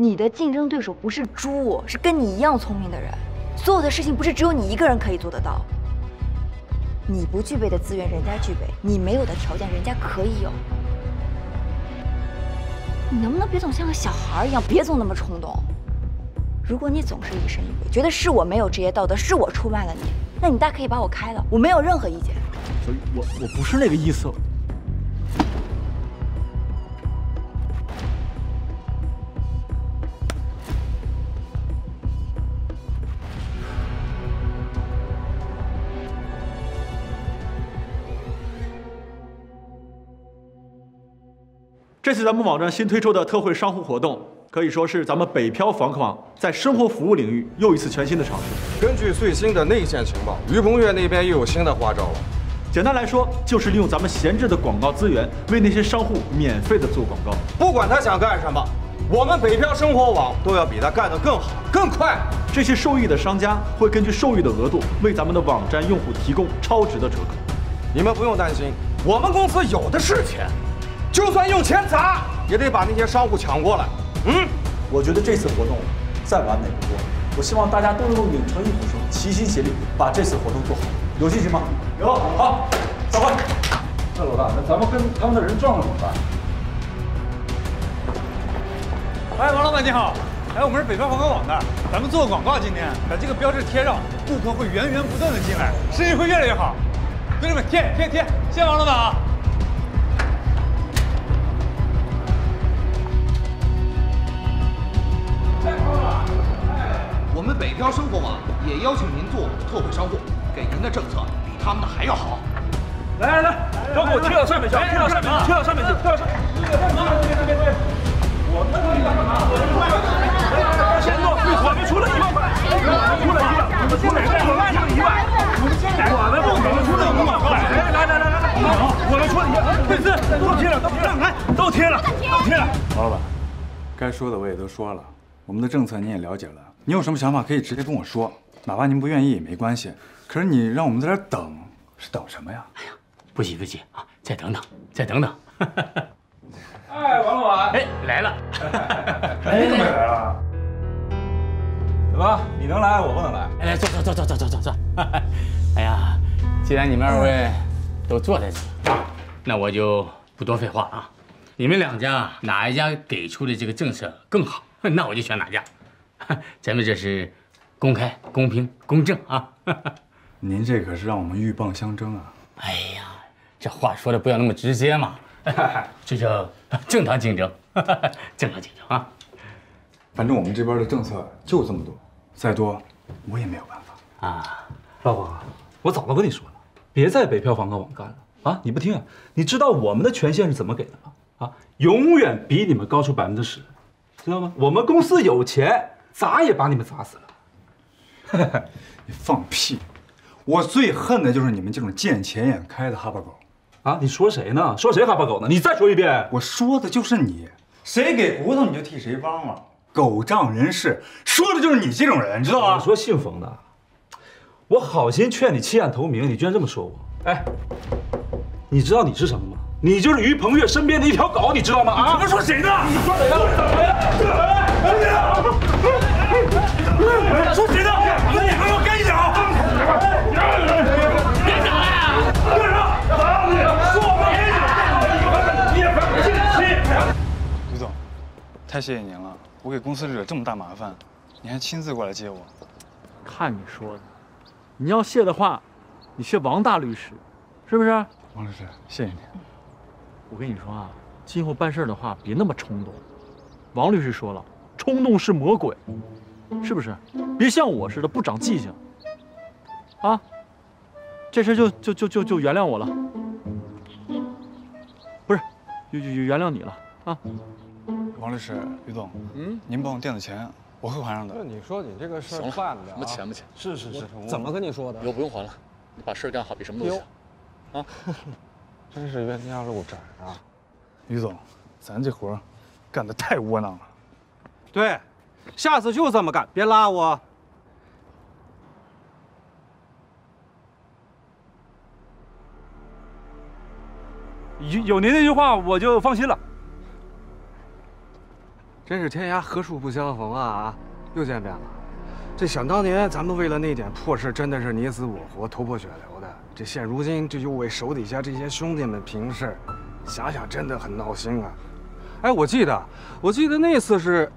你的竞争对手不是猪，是跟你一样聪明的人。所有的事情不是只有你一个人可以做得到。你不具备的资源，人家具备；你没有的条件，人家可以有。你能不能别总像个小孩一样，别总那么冲动？如果你总是疑神疑鬼，觉得是我没有职业道德，是我出卖了你，那你大可以把我开了，我没有任何意见。所以我不是那个意思。这次咱们网站新推出的特惠商户活动，可以说是咱们北漂房客网在生活服务领域又一次全新的尝试。根据最新的内线情报，于鹏岳那边又有新的花招了。简单来说，就是利用咱们闲置的广告资源，为那些商户免费的做广告。不管他想干什么，我们北漂生活网都要比他干得更好、更快。这些受益的商家会根据受益的额度，为咱们的网站用户提供超值的折扣。你们不用担心，我们公司有的是钱。 就算用钱砸，也得把那些商户抢过来。我觉得这次活动再完美不过。我希望大家都能够拧成一股绳，齐心协力把这次活动做好。有信心吗？有。好，走吧。那老大，那咱们跟他们的人撞了怎么办？哎，王老板你好。哎，我们是北漂房客网的，咱们做广告，今天把这个标志贴上，顾客会源源不断的进来，生意会越来越好。兄弟们，贴！谢谢王老板啊。 我们北漂生活网也邀请您做特惠商户，给您的政策比他们的还要好。来，都给我贴到上面去，贴到上面去，贴到上面去，贴到上面。我们钱多，我们出了1万块，出了1万，我们出了1万，我们出了5万，来，我们出了1万，对是，都贴了。王老板，该说的我也都说了，我们的政策您也了解了。 你有什么想法可以直接跟我说，哪怕您不愿意也没关系。可是你让我们在这儿等，是等什么呀？哎呀，不急啊，再等等。哎，王老板，哎，来了。哎，怎么来了？怎么？你能来，我不能来？哎，坐。哎呀，既然你们2位都坐在这儿，那我就不多废话啊。你们2家哪一家给出的这个政策更好，那我就选哪家。 咱们这是公开、公平、公正啊！您这可是让我们鹬蚌相争啊！哎呀，这话说的不要那么直接嘛，这叫正当竞争，正当竞争啊！反正我们这边的政策就这么多，再多我也没有办法啊！老王，我早都跟你说了，别在北漂房客网干了啊！你不听啊？你知道我们的权限是怎么给的吗？啊，永远比你们高出10%，知道吗？我们公司有钱。 砸也把你们砸死了！你放屁！我最恨的就是你们这种见钱眼开的哈巴狗。啊，你说谁呢？说谁哈巴狗呢？你再说一遍！我说的就是你，谁给骨头你就替谁帮嘛。狗仗人势，说的就是你这种人，知道吗？我说姓冯的，我好心劝你弃暗投明，你居然这么说我！哎，你知道你是什么吗？你就是于鹏岳身边的一条狗，你知道吗？啊！你说谁呢？你说谁呢？说谁呢？那你给我跟上！别打了！干啥？说我们你也不进去！于总，太谢谢您了，我给公司惹这么大麻烦，你还亲自过来接我。看你说的，你要谢的话，你谢王大律师，是不是？王律师，谢谢你。我跟你说啊，今后办事的话别那么冲动。王律师说了，冲动是魔鬼，是不是？别像我似的不长记性。啊，这事就原谅我了，不是，就原谅你了啊。王律师，于总，您帮我垫的钱，我会还上的。那你说你这个事儿办的，什么钱不钱？是，怎么跟你说的？以后不用还了，你把事干好比什么都强。啊，真是冤家路窄啊！于总，咱这活干得太窝囊了。对，下次就这么干，别拉我。有您那句话，我就放心了。真是天涯何处不相逢啊！又见面了。这想当年咱们为了那点破事，真的是你死我活、头破血流的。这现如今这又为手底下这些兄弟们平事，想想真的很闹心啊。哎，我记得那次是，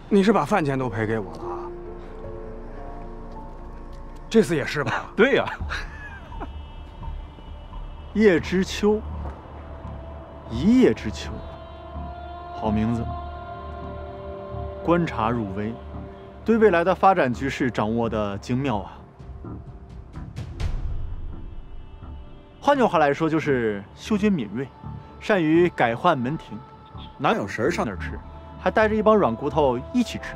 你是把饭钱都赔给我了啊？这次也是吧？对呀。叶知秋，一叶知秋，好名字。观察入微，对未来的发展局势掌握的精妙啊。换句话来说，就是嗅觉敏锐，善于改换门庭，哪有食上哪儿吃，还带着一帮软骨头一起吃。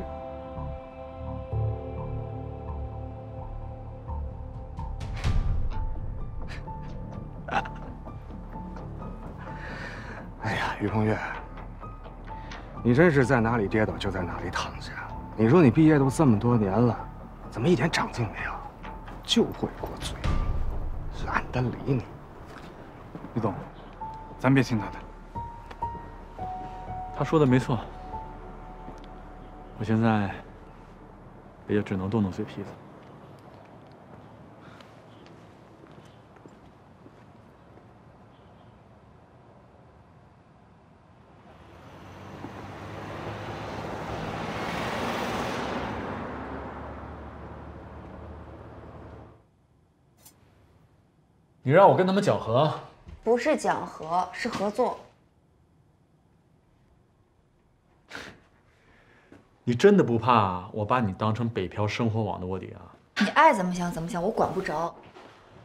哎呀，于鹏岳，你真是在哪里跌倒就在哪里躺下。你说你毕业都这么多年了，怎么一点长进没有？就会过嘴，懒得理你。于总，咱别听他的。他说的没错，我现在也就只能动动嘴皮子。你让我跟他们讲和？不是讲和，是合作。你真的不怕我把你当成北漂生活网的卧底啊？你爱怎么想怎么想，我管不着。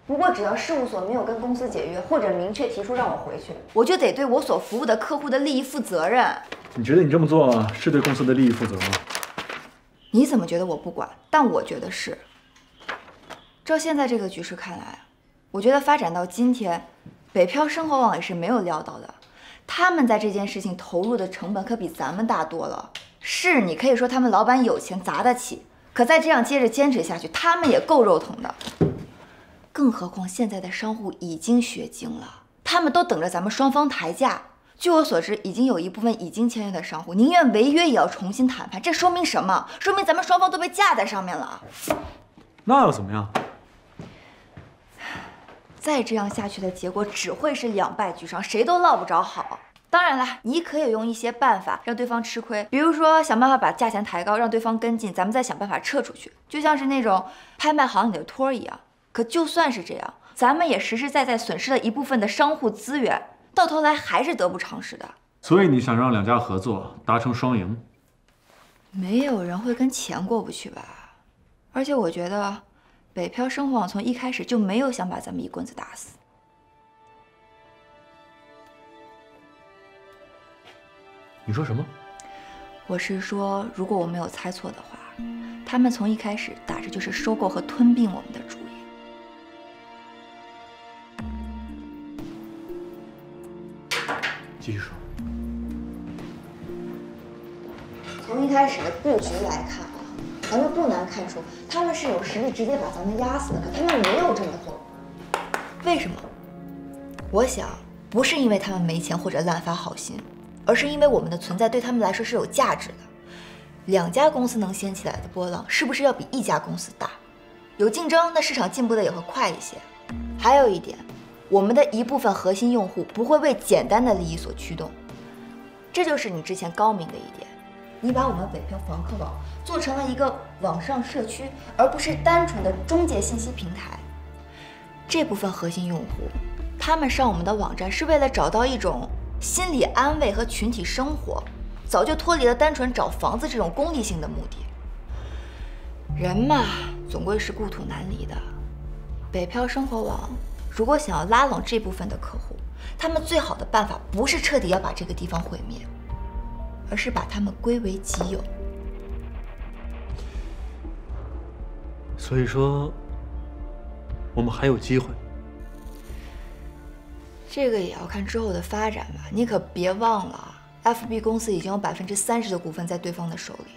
不过只要事务所没有跟公司解约，或者明确提出让我回去，我就得对我所服务的客户的利益负责任。你觉得你这么做是对公司的利益负责吗？你怎么觉得我不管？但我觉得是。照现在这个局势看来，我觉得发展到今天，北漂生活网也是没有料到的。他们在这件事情投入的成本可比咱们大多了。是你可以说他们老板有钱砸得起，可再这样接着坚持下去，他们也够肉疼的。更何况现在的商户已经血精了，他们都等着咱们双方抬价。据我所知，已经有一部分已经签约的商户宁愿违约也要重新谈判。这说明什么？说明咱们双方都被架在上面了。那又怎么样？再这样下去的结果只会是两败俱伤，谁都落不着好。当然了，你可以用一些办法让对方吃亏，比如说想办法把价钱抬高，让对方跟进，咱们再想办法撤出去，就像是那种拍卖行里的托一样。可就算是这样，咱们也实实在在损失了一部分的商户资源，到头来还是得不偿失的。所以你想让两家合作达成双赢？没有人会跟钱过不去吧？而且我觉得北漂生活网从一开始就没有想把咱们一棍子打死。你说什么？我是说，如果我没有猜错的话，他们从一开始打着就是收购和吞并我们的主意。继续说。从一开始的布局来看啊，咱们不难看出，他们是有实力直接把咱们压死的，可他们没有这么做。为什么？我想，不是因为他们没钱或者滥发好心。而是因为我们的存在对他们来说是有价值的。两家公司能掀起来的波浪，是不是要比一家公司大？有竞争，那市场进步的也会快一些。还有一点，我们的一部分核心用户不会为简单的利益所驱动，这就是你之前高明的一点。你把我们北漂房客网做成了一个网上社区，而不是单纯的中介信息平台。这部分核心用户，他们上我们的网站是为了找到一种心理安慰和群体生活，早就脱离了单纯找房子这种功利性的目的。人嘛，总归是故土难离的。北漂生活网如果想要拉拢这部分的客户，他们最好的办法不是彻底要把这个地方毁灭，而是把他们归为己有。所以说，我们还有机会。这个也要看之后的发展吧。你可别忘了 ，FB 公司已经有30%的股份在对方的手里。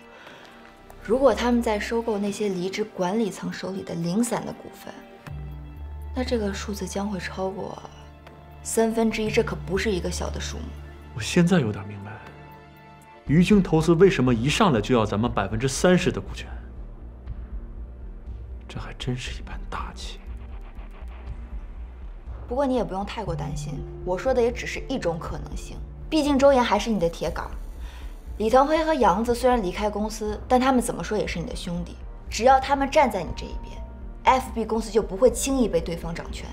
如果他们在收购那些离职管理层手里的零散的股份，那这个数字将会超过1/3，这可不是一个小的数目。我现在有点明白，于京投资为什么一上来就要咱们30%的股权？这还真是一盘大棋。不过你也不用太过担心，我说的也只是一种可能性。毕竟周岩还是你的铁杆，李腾飞和杨子虽然离开公司，但他们怎么说也是你的兄弟。只要他们站在你这一边，FB 公司就不会轻易被对方掌权。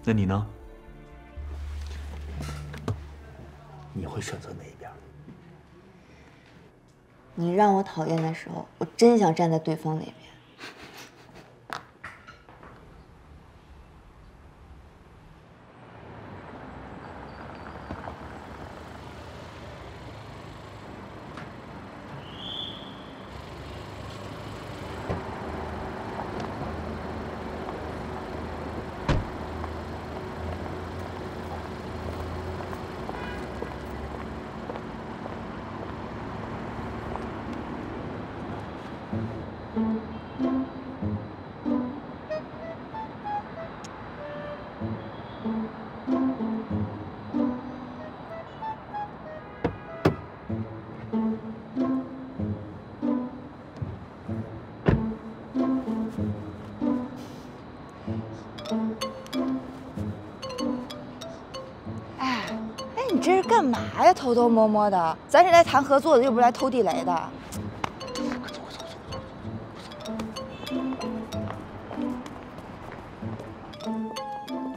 那你呢？你会选择哪一边？你让我讨厌的时候，我真想站在对方那边。你这是干嘛呀？偷偷摸摸的，咱是来谈合作的，又不是来偷地雷的。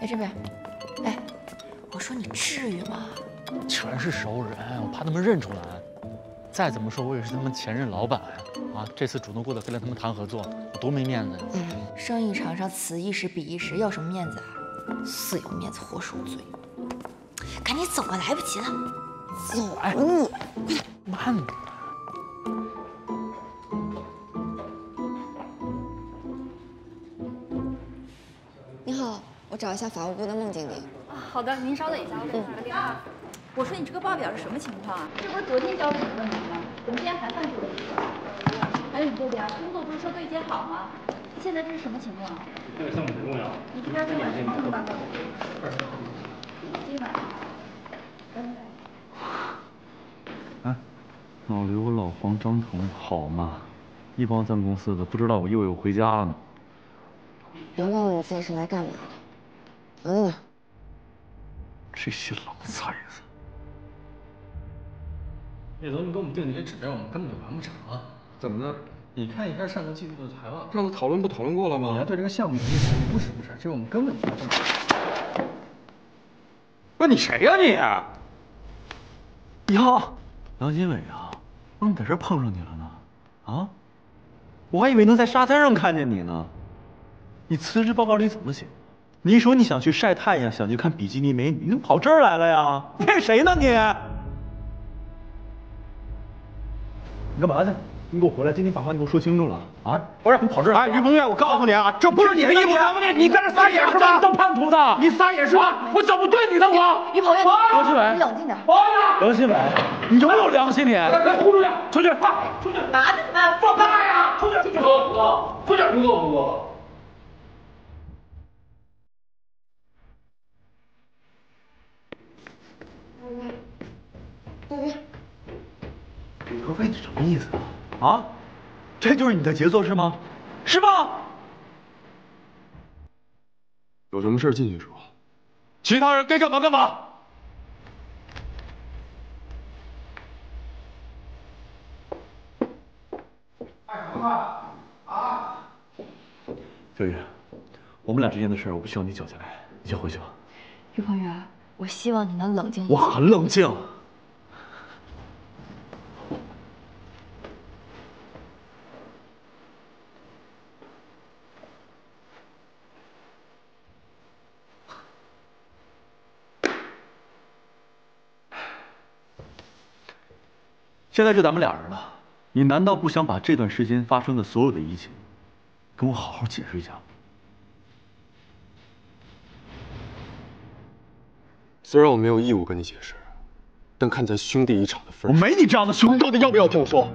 哎，这边，哎，我说你至于吗？全是熟人，我怕他们认出来。再怎么说，我也是他们前任老板啊！这次主动过来非来他们谈合作，我多没面子呀！生意场上此一时彼一时，要什么面子啊？自有面子活受罪。赶紧走吧，来不及了。走，你慢点。你好，我找一下法务部的孟经理。好的，您稍等一下，我给他打个电话。我说你这个报表是什么情况啊？这不是昨天交的你的问题吗？怎么今天还犯这个问题？还有你这边工作不是说对接好吗？现在这是什么情况？这个项目很重要。你这边今晚什么时候办公？今晚。哎，老刘、老黄、张成好吗？一帮咱公司的不知道我又回家了呢。别忘了你自己是来干嘛的。这些老菜子。叶总，你给我们定这些指标，我们根本就完不成啊！怎么的？你看一下上个季度的财报，上次讨论不讨论过了吗？你要对这个项目有意思，不是？这我们根本就不成。不是你谁呀你？呀，梁新伟啊，我怎么在这碰上你了呢？啊？我还以为能在沙滩上看见你呢。你辞职报告里怎么写？你说你想去晒太阳，想去看比基尼美女，你怎么跑这儿来了呀？骗谁呢你？你干嘛去？你给我回来！今天把话你给我说清楚了啊！不是你跑这儿！哎，于鹏岳，我告诉你啊，这不是你的衣服，你在这撒野是吧？当叛徒的，你撒野是吧？我怎么对你的我？于鹏岳，梁新伟，你冷静点。梁新伟，你有没有良心你？来，呼出去！出去！出去！拿着你们放大呀！出去！出去！出去！不够！对边。李和飞，你什么意思啊？啊，这就是你的节奏是吗？是吗？有什么事进去说，其他人该干嘛干嘛。干什么啊？小雨，我们俩之间的事我不需要你搅进来，你先回去吧。于鹏岳，我希望你能冷静一点。我很冷静。现在就咱们俩人了，你难道不想把这段时间发生的所有的一切，跟我好好解释一下吗？虽然我没有义务跟你解释，但看在兄弟一场的份上，我没你这样的兄弟，到底要不要听我说？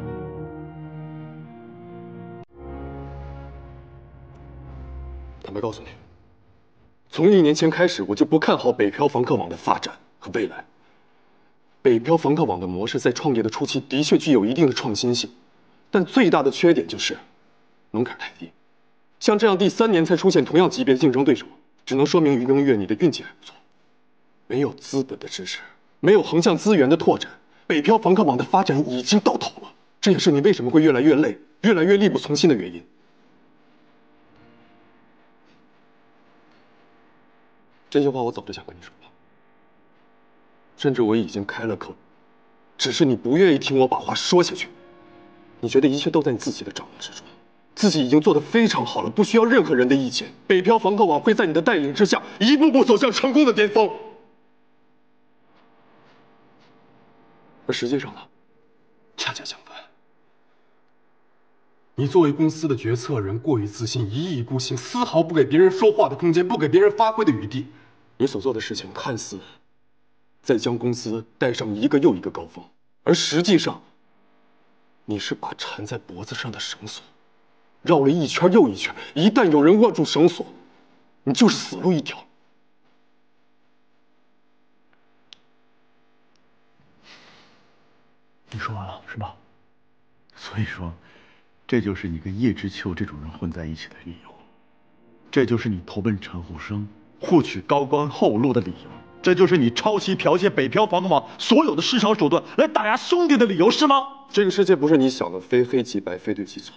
坦白告诉你，从1年前开始，我就不看好北漂房客网的发展和未来。北漂房客网的模式在创业的初期的确具有一定的创新性，但最大的缺点就是门槛太低。像这样第3年才出现同样级别的竞争对手，只能说明于明月你的运气还不错。没有资本的支持，没有横向资源的拓展，北漂房客网的发展已经到头了。这也是你为什么会越来越累、越来越力不从心的原因。这些话我早就想跟你说了，甚至我已经开了口，只是你不愿意听我把话说下去。你觉得一切都在你自己的掌握之中，自己已经做得非常好了，不需要任何人的意见。北漂房客网会在你的带领之下，一步步走向成功的巅峰。而实际上呢，恰恰相反，你作为公司的决策人过于自信，一意孤行，丝毫不给别人说话的空间，不给别人发挥的余地。你所做的事情看似在将公司带上一个又一个高峰，而实际上，你是把缠在脖子上的绳索绕了一圈又一圈。一旦有人握住绳索，你就是死路一条。你说完了是吧？所以说，这就是你跟叶知秋这种人混在一起的理由，这就是你投奔陈虎生、获取高官厚禄的理由，这就是你抄袭剽窃北漂房客网所有的市场手段来打压兄弟的理由，是吗？这个世界不是你想的非黑即白、非对即错。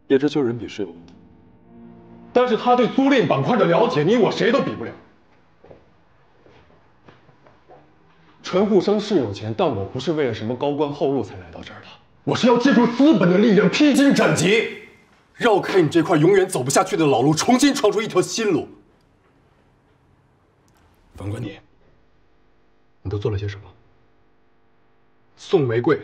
叶知秋人比是有，但是他对租赁板块的了解，你我谁都比不了。陈虎生是有钱，但我不是为了什么高官厚禄才来到这儿的，我是要借助资本的力量披荆斩棘，绕开你这块永远走不下去的老路，重新闯出一条新路。反观你，你都做了些什么？送玫瑰、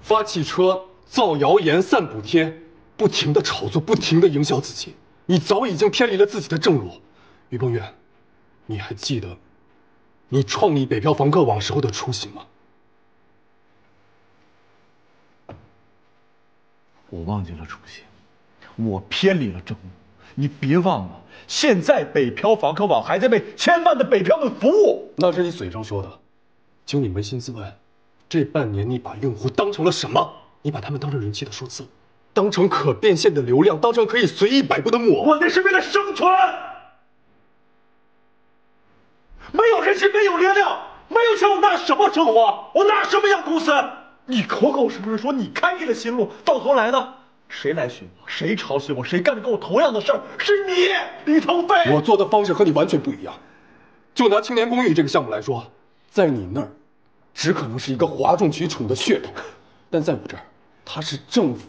发汽车、造谣言、散补贴，不停的炒作，不停的营销自己，你早已经偏离了自己的正路。于梦圆，你还记得你创立北漂房客网时候的初心吗？我忘记了初心，我偏离了正路。你别忘了，现在北漂房客网还在为千万的北漂们服务。那是你嘴上说的，请你扪心自问，这半年你把用户当成了什么？你把他们当成人气的数字，当成可变现的流量，当成可以随意摆布的木偶。我那是为了生存。没有人气，没有流量，没有钱，我拿什么生活？我拿什么养公司？你口口声声说你开辟了新路，到头来呢？谁来寻我？谁抄袭我？谁干的跟我同样的事儿？是你，李腾飞。我做的方式和你完全不一样。就拿青年公寓这个项目来说，在你那儿，只可能是一个哗众取宠的噱头，但在我这儿，它是政府、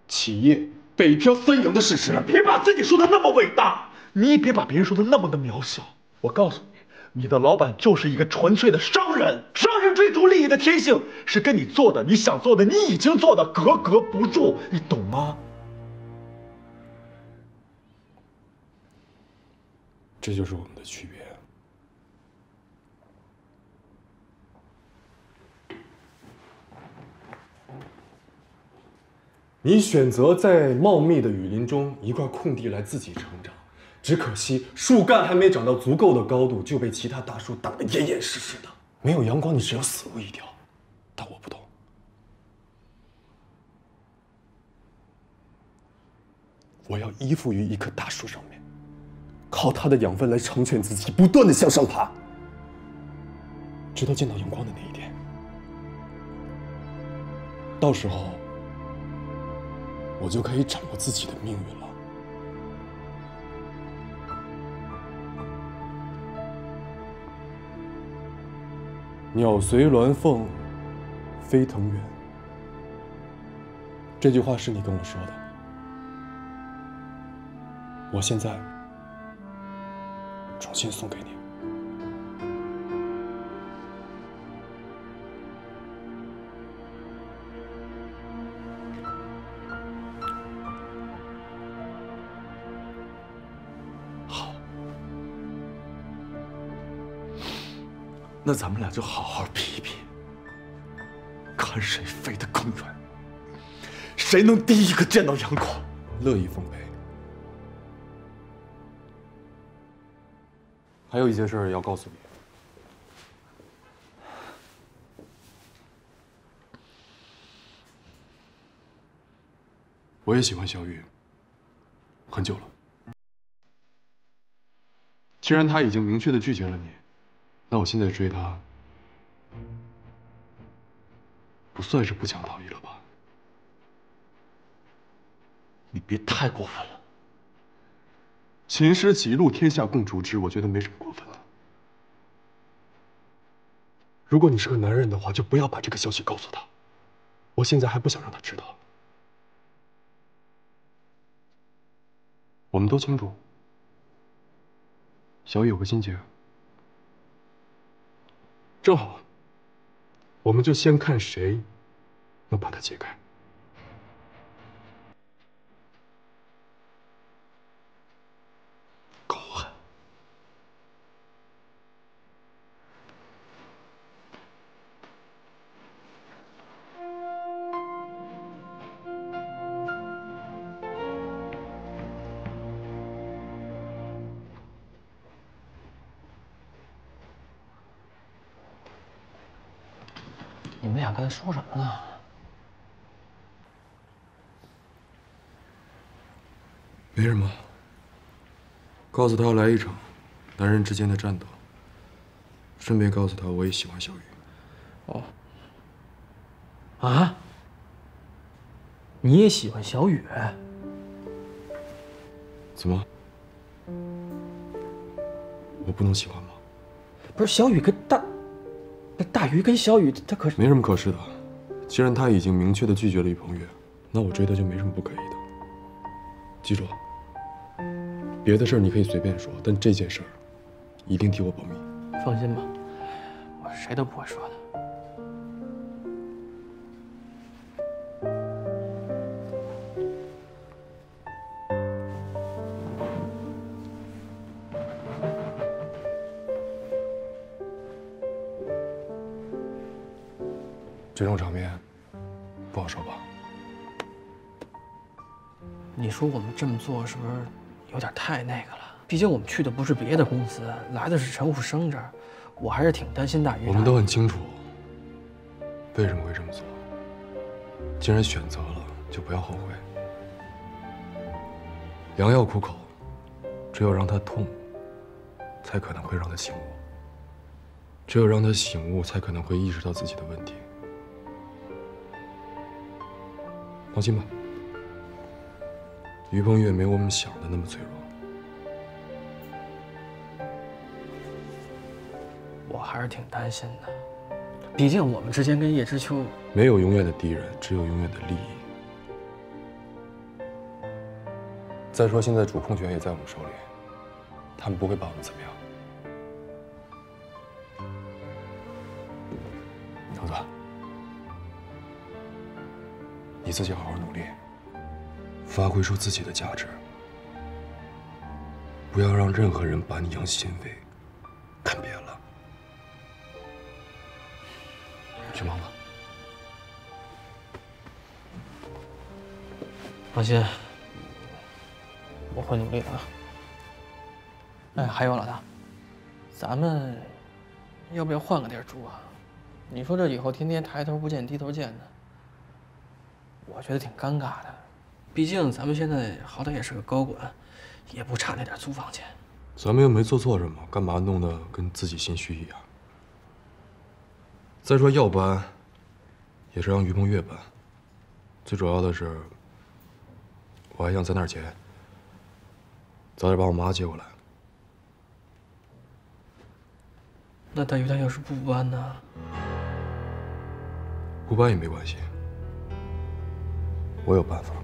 企业、北漂三赢的事实。别把自己说的那么伟大，你也别把别人说的那么的渺小。我告诉你，你的老板就是一个纯粹的商人，商人追逐利益的天性是跟你做的、你想做的、你已经做的格格不入，你懂吗？这就是我们的区别。你选择在茂密的雨林中一块空地来自己成长，只可惜树干还没长到足够的高度，就被其他大树挡得严严实实的。没有阳光，你只有死路一条。但我不同，我要依附于一棵大树上面，靠它的养分来成全自己，不断的向上爬，直到见到阳光的那一天。到时候，我就可以掌握自己的命运了。鸟随鸾凤，飞腾远。这句话是你跟我说的，我现在重新送给你。那咱们俩就好好比一比，看谁飞得更远，谁能第一个见到阳光。乐意奉陪。还有一件事要告诉你。我也喜欢小雨，很久了。既然他已经明确的拒绝了你，那我现在追他，不算是不讲道义了吧？你别太过分了。秦师起路，天下共逐之，我觉得没什么过分的。如果你是个男人的话，就不要把这个消息告诉他。我现在还不想让他知道。我们都清楚，小雨有个心结，正好，我们就先看谁能把它解开。狗狠！你们俩刚才说什么呢？没什么。告诉他来一场男人之间的战斗，顺便告诉他我也喜欢小雨。哦。啊？你也喜欢小雨？怎么？我不能喜欢吗？不是小雨跟大鱼跟小雨，他可是没什么可是的。既然他已经明确的拒绝了于鹏越，那我追他就没什么不可以的。记住，别的事儿你可以随便说，但这件事儿一定替我保密。放心吧，我谁都不会说的。这种场面不好受吧？你说我们这么做是不是有点太那个了？毕竟我们去的不是别的公司，来的是陈虎生这儿，我还是挺担心大鱼。我们都很清楚为什么会这么做。既然选择了，就不要后悔。良药苦口，只有让他痛，才可能会让他醒悟。只有让他醒悟，才可能会意识到自己的问题。放心吧，于鹏越没我们想的那么脆弱。我还是挺担心的，毕竟我们之间跟叶知秋没有永远的敌人，只有永远的利益。再说，现在主控权也在我们手里，他们不会把我们怎么样。橙子，你自己好好努力，发挥出自己的价值，不要让任何人把你养心扉，看扁了。去忙吧。放心，我会努力的啊。哎，还有老大，咱们要不要换个地儿住啊？你说这以后天天抬头不见低头见的，我觉得挺尴尬的。毕竟咱们现在好歹也是个高管，也不差那点租房钱。咱们又没做错什么，干嘛弄得跟自己心虚一样？再说要搬，也是让于鹏越搬。最主要的是，我还想攒点钱，早点把我妈接过来。那大鱼他要是不搬呢？不搬也没关系，我有办法。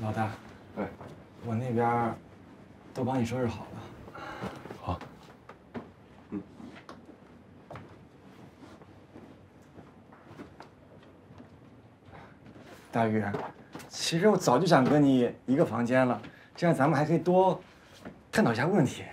老大，哎，我那边都帮你收拾好了。好。大鱼，其实我早就想跟你一个房间了，这样咱们还可以多探讨一下问题。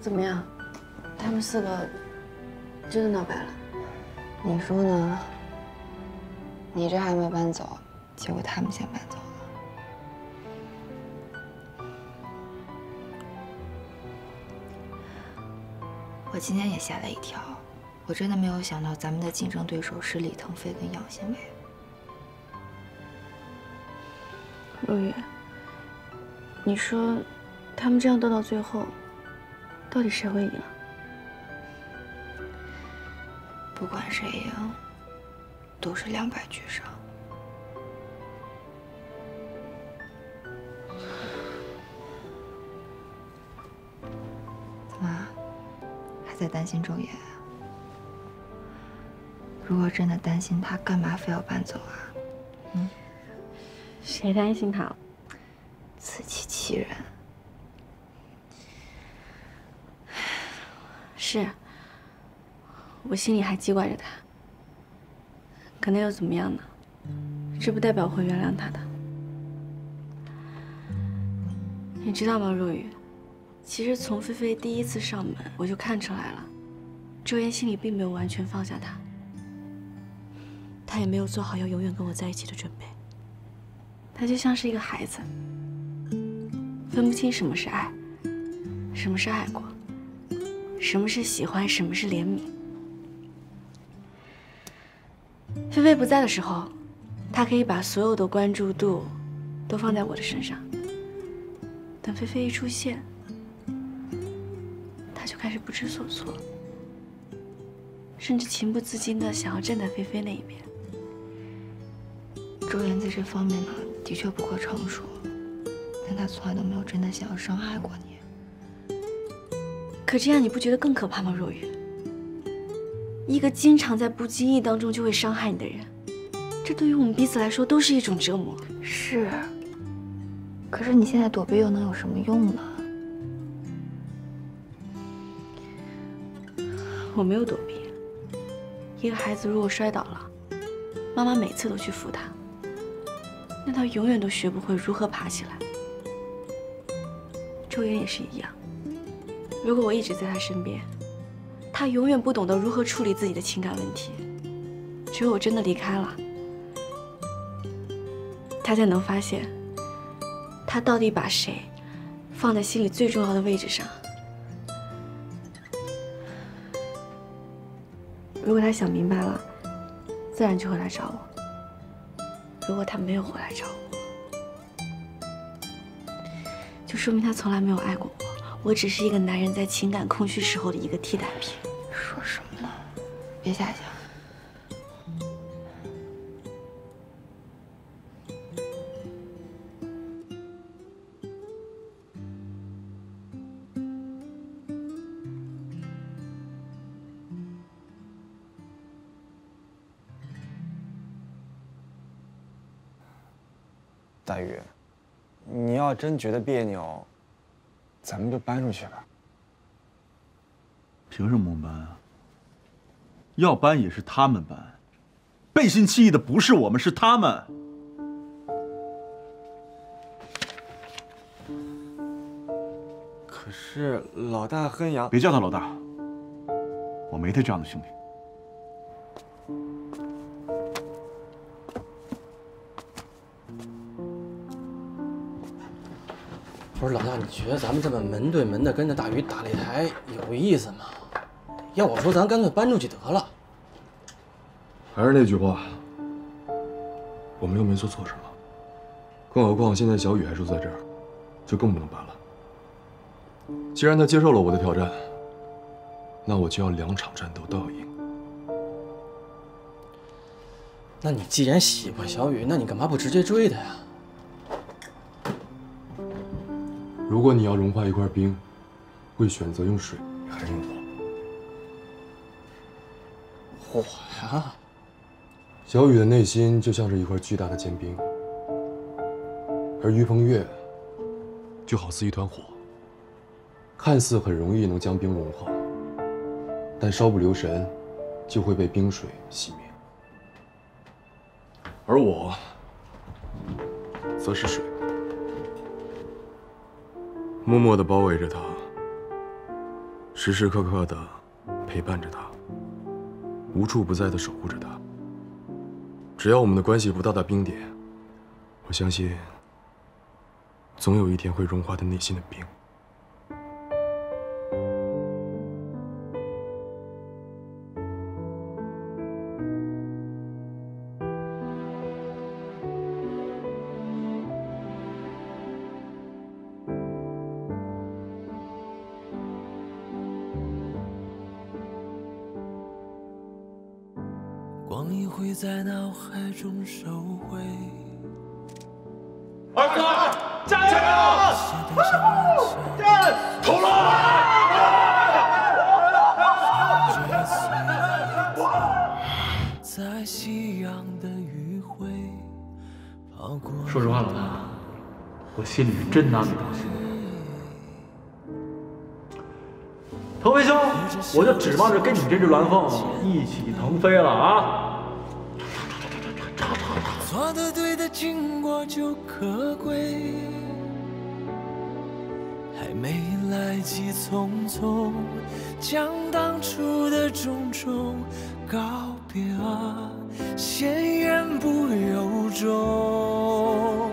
怎么样？他们4个真的闹掰了？你说呢？你这还没搬走，结果他们先搬走了。我今天也吓了一跳，我真的没有想到咱们的竞争对手是李腾飞跟杨新伟。若雨，你说他们这样斗到最后，到底谁会赢啊？不管谁赢，都是200俱伤。怎么，还在担心周岩啊？如果真的担心他，干嘛非要搬走啊？谁担心他了？自欺欺人。是，我心里还记挂着他。可那又怎么样呢？这不代表我会原谅他的。你知道吗，若雨？其实从菲菲第1次上门，我就看出来了，周岩心里并没有完全放下他，他也没有做好要永远跟我在一起的准备。他就像是一个孩子，分不清什么是爱，什么是爱过，什么是喜欢，什么是怜悯。菲菲不在的时候，他可以把所有的关注度都放在我的身上。等菲菲一出现，他就开始不知所措，甚至情不自禁地想要站在菲菲那一边。周岩在这方面呢，的确不够成熟，但他从来都没有真的想要伤害过你。可这样你不觉得更可怕吗，若雨？一个经常在不经意当中就会伤害你的人，这对于我们彼此来说都是一种折磨。是，可是你现在躲避又能有什么用呢？我没有躲避。一个孩子如果摔倒了，妈妈每次都去扶他，那他永远都学不会如何爬起来。周岩也是一样，如果我一直在他身边，他永远不懂得如何处理自己的情感问题。只有我真的离开了，他才能发现，他到底把谁放在心里最重要的位置上。如果他想明白了，自然就会来找我。如果他没有回来找我，就说明他从来没有爱过我。我只是一个男人在情感空虚时候的一个替代品。说什么呢？别瞎想。大宇，你要真觉得别扭，咱们就搬出去吧。凭什么搬啊？要搬也是他们搬，背信弃义的不是我们，是他们。可是老大和杨……别叫他老大，我没他这样的兄弟。不是老大，你觉得咱们这么门对门的跟着大宇打擂台有意思吗？要我说，咱干脆搬出去得了。还是那句话，我们又没做错什么，更何况现在小雨还住在这儿，就更不能搬了。既然他接受了我的挑战，那我就要2场战斗都要赢。那你既然喜欢小雨，那你干嘛不直接追他呀？如果你要融化一块冰，会选择用水还是用火？火呀！小雨的内心就像是一块巨大的坚冰，而于鹏月就好似一团火，看似很容易能将冰融化，但稍不留神就会被冰水熄灭。而我则是水，默默地包围着他，时时刻刻的陪伴着他，无处不在的守护着他。只要我们的关系不到达冰点，我相信，总有一天会融化他内心的冰。 光阴会在脑海中收回。儿子，加油！战！投了！在夕阳的余晖跑过。说实话，老大，我心里是真拿你当心。腾飞兄，我就指望着跟你这只鸾凤一起腾飞了啊！ 错的对的经过就可贵，还没来及匆匆将当初的种种告别啊，先言不由衷。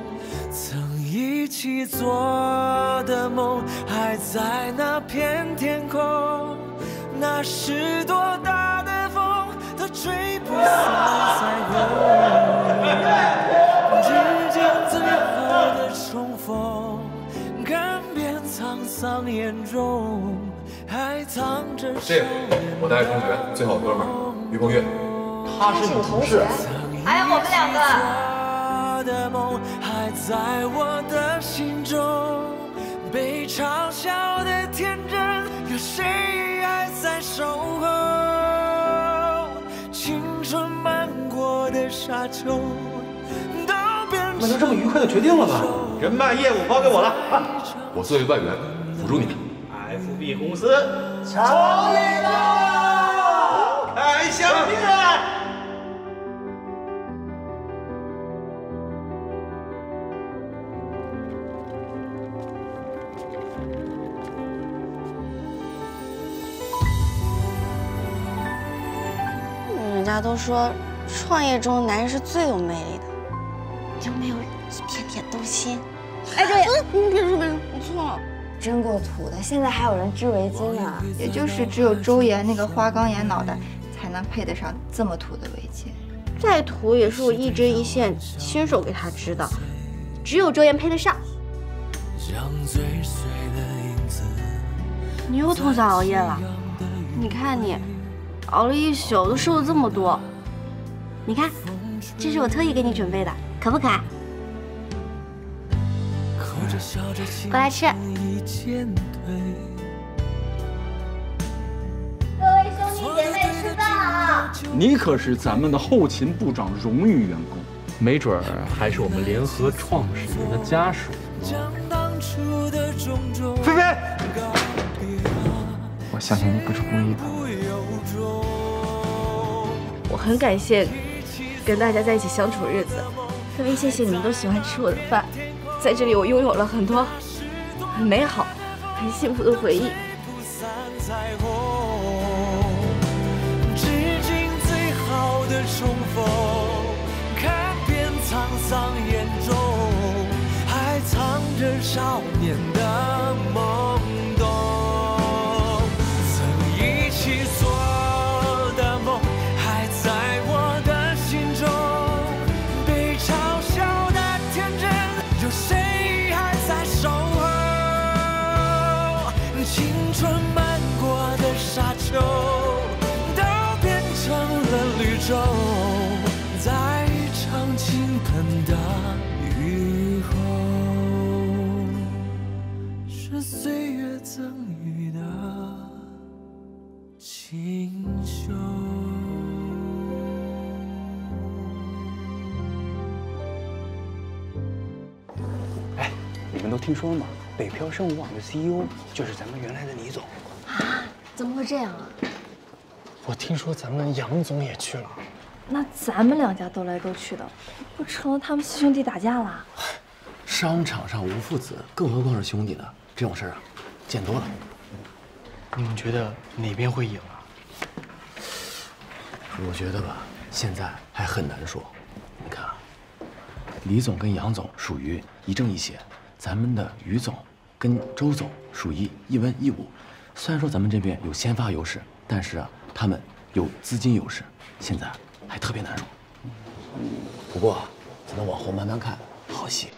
曾一起做的梦还在那片天空，那是多大的风都吹不散彩虹。 指尖最后的重逢，看遍沧桑眼中，还藏着。这个我大学同学最好的哥们儿于鹏岳，他是你同学，还有我们两个。的梦还在我的心中，被嘲笑的天真，有谁还在守候？青春漫过的沙丘。 那就这么愉快的决定了吧？人脉业务包给我了啊！我作为外援辅助你们。FB 公司成立了，开香槟！人家都说，创业中男人是最有魅力的。 有没有一点点动心？哎，周也，别说，你错了。真够土的，现在还有人织围巾呢。也就是只有周岩那个花岗岩脑袋，才能配得上这么土的围巾。再土也是我一针一线亲手给他织的，只有周岩配得上。你又通宵熬夜了？你看你，熬了一宿都瘦了这么多。你看，这是我特意给你准备的。 可不可爱？过来吃。各位兄弟姐妹吃饭了。你可是咱们的后勤部长荣誉员工，没准儿还是我们联合创始人的家属呢。菲菲，我相信你不是故意的。我很感谢跟大家在一起相处的日子。 特别谢谢你们都喜欢吃我的饭，在这里我拥有了很多很美好、很幸福的回忆。致敬最好的重逢，看遍沧桑眼中，还藏着少年的懵懂。曾一起做的梦，还在我的心中。 有谁还在守候？青春漫过的沙丘，都变成了绿洲，在一场倾盆大雨后，是岁月赠予的清秀。 你们都听说了吗？北漂生物网的 CEO 就是咱们原来的李总。啊？怎么会这样啊？我听说咱们杨总也去了。那咱们两家斗来斗去的，不成了他们四兄弟打架了？商场上无父子，更何况是兄弟呢？这种事儿啊，见多了。你们觉得哪边会赢啊？我觉得吧，现在还很难说。你看啊，李总跟杨总属于一正一邪，咱们的于总跟周总属于一文一武。虽然说咱们这边有先发优势，但是啊，他们有资金优势，现在还特别难说。不过咱们往后慢慢看，好戏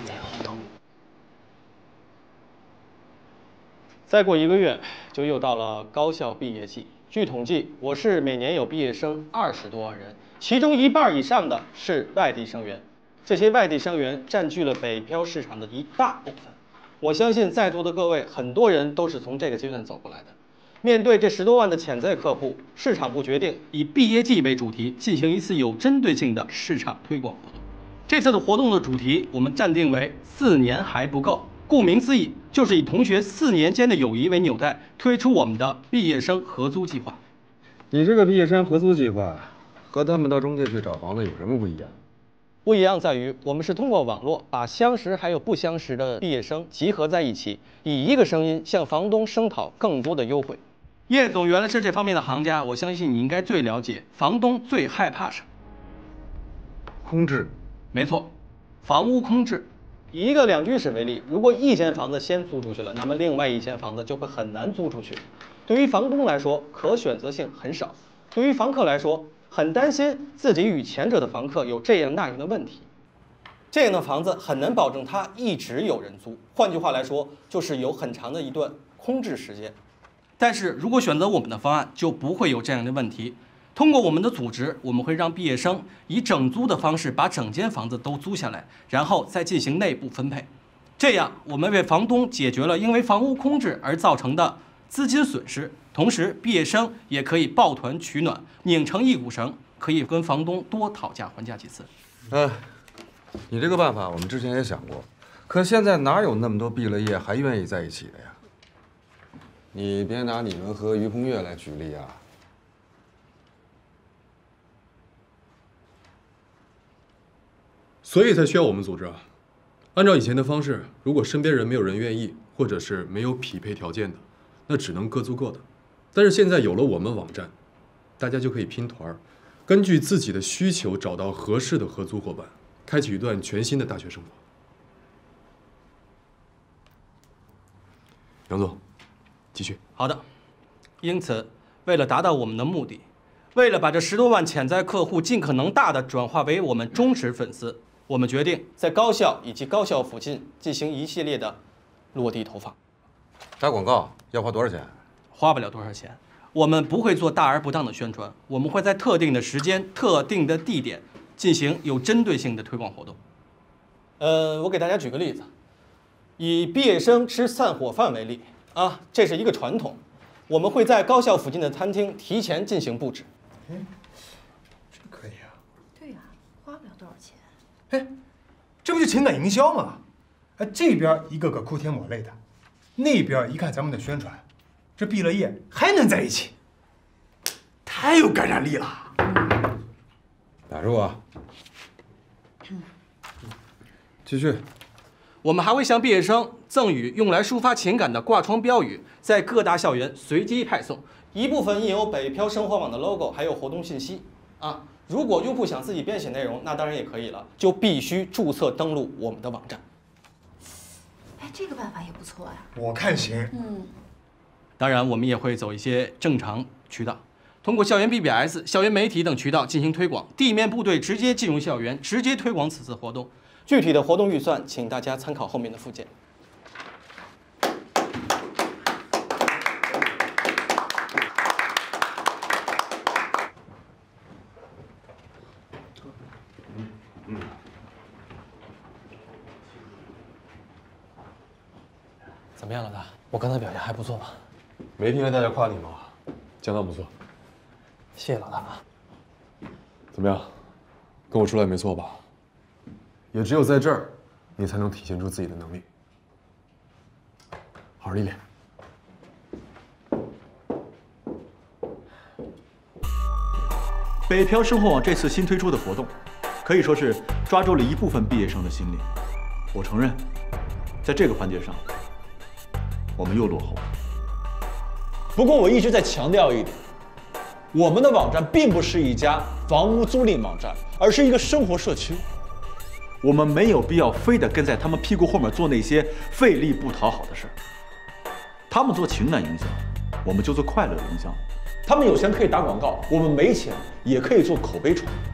在后头。再过1个月就又到了高校毕业季。据统计，我市每年有毕业生20多万人，其中1半以上的是外地生源。这些外地生源占据了北漂市场的一大部分。我相信在座的各位，很多人都是从这个阶段走过来的。面对这10多万的潜在客户，市场部决定以毕业季为主题，进行一次有针对性的市场推广活动。这次的活动的主题我们暂定为4年还不够。顾名思义，就是以同学4年间的友谊为纽带，推出我们的毕业生合租计划。你这个毕业生合租计划和他们到中介去找房子有什么不一样？不一样在于，我们是通过网络把相识还有不相识的毕业生集合在一起，以一个声音向房东声讨更多的优惠。叶总原来是这方面的行家，我相信你应该最了解房东最害怕什么。空置。没错，房屋空置。以一个2居室为例，如果一间房子先租出去了，那么另外一间房子就会很难租出去。对于房东来说，可选择性很少；对于房客来说，很担心自己与前者的房客有这样那样的问题。这样的房子很难保证它一直有人租，换句话来说，就是有很长的一段空置时间。但是如果选择我们的方案，就不会有这样的问题。通过我们的组织，我们会让毕业生以整租的方式把整间房子都租下来，然后再进行内部分配。这样，我们为房东解决了因为房屋空置而造成的资金损失，同时毕业生也可以抱团取暖，拧成一股绳，可以跟房东多讨价还价几次。你这个办法我们之前也想过，可现在哪有那么多毕了业还愿意在一起的呀？你别拿你们和于鹏岳来举例啊。所以才需要我们组织啊！按照以前的方式，如果身边人没有人愿意，或者是没有匹配条件的，那只能各租各的。但是现在有了我们网站，大家就可以拼团，根据自己的需求找到合适的合租伙伴，开启一段全新的大学生活。杨总，继续。好的。因此，为了达到我们的目的，为了把这10多万潜在客户尽可能大的转化为我们忠实粉丝，我们决定在高校以及高校附近进行一系列的落地投放。打广告要花多少钱？花不了多少钱。我们不会做大而不当的宣传，我们会在特定的时间、特定的地点进行有针对性的推广活动。我给大家举个例子，以毕业生吃散伙饭为例啊，这是一个传统。我们会在高校附近的餐厅提前进行布置。这可以啊。对呀，花不了多少钱。哎，这不就情感营销吗？这边一个个哭天抹泪的，那边一看咱们的宣传，这毕了业还能在一起，太有感染力了。打住啊！继续。我们还会向毕业生赠予用来抒发情感的挂窗标语，在各大校园随机派送，一部分印有北漂生活网的 logo， 还有活动信息啊。如果用户想自己编写内容，那当然也可以了，就必须注册登录我们的网站。哎，这个办法也不错呀。我看行。当然，我们也会走一些正常渠道，通过校园 BBS、校园媒体等渠道进行推广，地面部队直接进入校园，直接推广此次活动。具体的活动预算，请大家参考后面的附件。怎么样，老大？我刚才表现还不错吧？没听见大家夸你吗？相当不错。谢谢老大。怎么样？跟我出来没错吧？也只有在这儿，你才能体现出自己的能力。好好历练。北漂生活网这次新推出的活动，可以说是抓住了一部分毕业生的心理。我承认，在这个环节上，我们又落后了。不过我一直在强调一点，我们的网站并不是一家房屋租赁网站，而是一个生活社区。我们没有必要非得跟在他们屁股后面做那些费力不讨好的事儿。他们做情感营销，我们就做快乐营销。他们有钱可以打广告，我们没钱也可以做口碑传播。